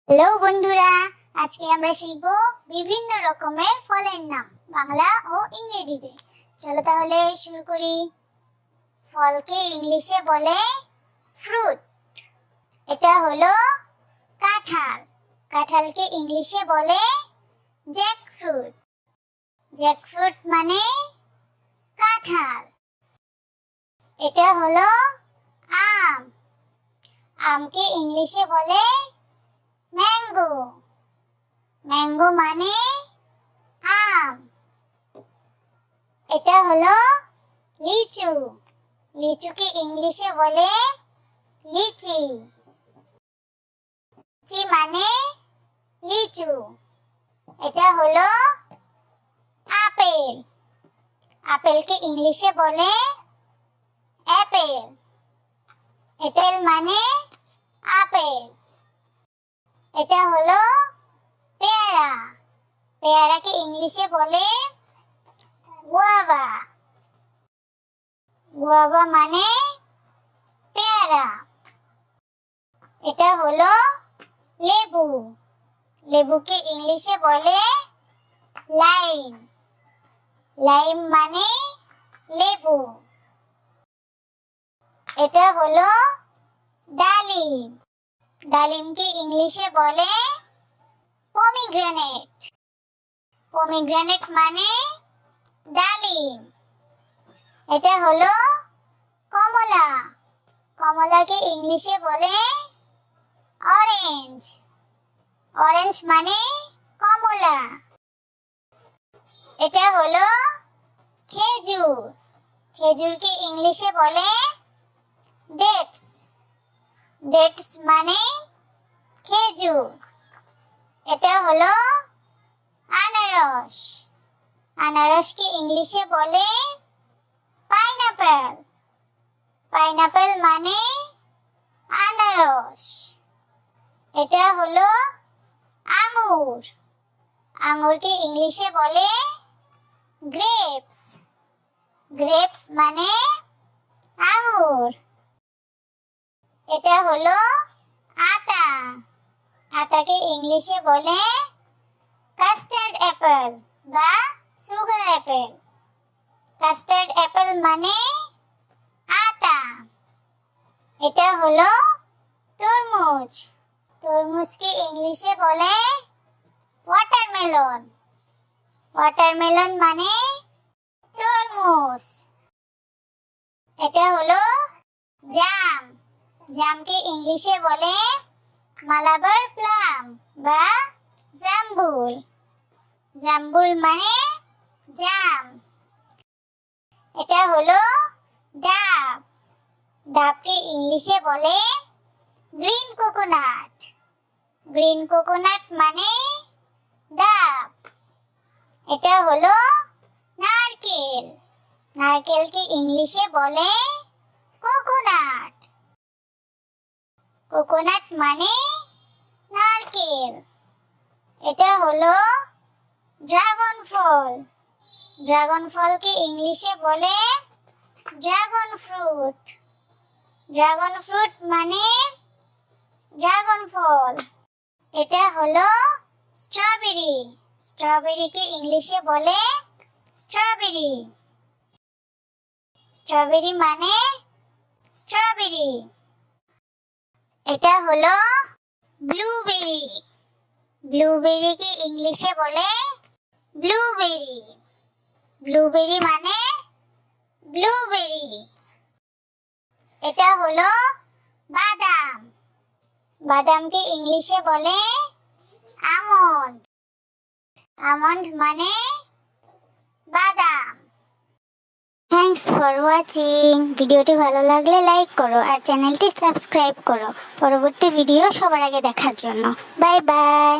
Hello বন্ধুরা, আজকে আমরা শিখব বিভিন্ন রকমের ফলের নাম বাংলা ও ইংরেজিতে। চলো তাহলে শুরু করি। ফলকে ইংলিশে বলে ফ্রুট। এটা হলো কাঁঠাল। কাঁঠালকে ইংলিশে বলে জ্যাকফ্রুট। জ্যাকফ্রুট মানে কাঁঠাল। এটা হলো আম। আমকে ইংলিশে বলে ম্যাঙ্গো। ম্যাঙ্গো মানে আম। এটা হলো লিচু। লিচুকে ইংলিশে বলে লিচি। লিচি মানে লিচু। এটা হলো আপেল। আপেলকে ইংলিশে বলে অ্যাপেল। অ্যাপেল মানে আপেল। এটা হলো পেয়ারা। পেয়ারাকে ইংলিশে বলে গুয়াভা। গুয়াভা মানে পেয়ারা। এটা হলো লেবু। লেবুকে ইংলিশে বলে লাইম। লাইম মানে লেবু। এটা হলো ডালিম। ডালিমকে ইংলিশে বলে পমিগ্রেনেট। পমিগ্রেনেট মানে ডালিম। এটা হলো কমলা। কমলাকে ইংলিশে বলে অরেঞ্জ। অরেঞ্জ মানে কমলা। এটা হলো খেজুর। খেজুরকে ইংলিশে বলে ডেটস। ডেটস মানে খেজুর। এটা হলো আনারস। আনারসকে ইংলিশে বলে পাইনাপেল। পাইনাপেল মানে আনারস। এটা হলো আঙ্গুর। আঙ্গুরকে ইংলিশে বলে গ্রেপস। গ্রেপস মানে আঙ্গুর। এটা হলো আতা। আতাকে ইংলিশে বলে কাস্টার্ড অ্যাপেল বা সুগার অ্যাপেল। কাস্টার্ড অ্যাপেল মানে আতা। এটা হলো তরমুজ। তরমুজকে ইংলিশে বলে ওয়াটারমেলন। ওয়াটারমেলন মানে তরমুজ। এটা হলো জাম। জামকে ইংলিশে বলে মালাবার প্লাম বা জাম্বুল। জাম্বুল মানে জাম। এটা হলো ডাব। ডাবকে ইংলিশে বলে গ্রিন কোকোনাট। গ্রিন কোকোনাট মানে ডাব। এটা হলো নারকেল। নারকেলকে ইংলিশে বলে কোকোনাট। কোকোনাট মানে নারকেল। এটা হলো ড্রাগন ফল। ড্রাগন ফলকে ইংলিশে বলে ড্রাগন ফ্রুট। ড্রাগন ফ্রুট মানে ড্রাগন ফল। এটা হলো স্ট্রবেরি। স্ট্রবেরিকে ইংলিশে বলে স্ট্রবেরি। স্ট্রবেরি মানে স্ট্রবেরি। এটা হলো ব্লুবেরি। ব্লুবেরিকে ইংলিশে বলে ব্লুবেরি। ব্লুবেরি মানে ব্লুবেরি। এটা হলো বাদাম। বাদামকে ইংলিশে বলে আমন্ড। আমন্ড মানে বাদাম। Thanks for watching. ভিডিওটি ভালো লাগলে লাইক করো আর চ্যানেলটি সাবস্ক্রাইব করো পরবর্তী ভিডিও সবার আগে দেখার জন্য। Bye bye.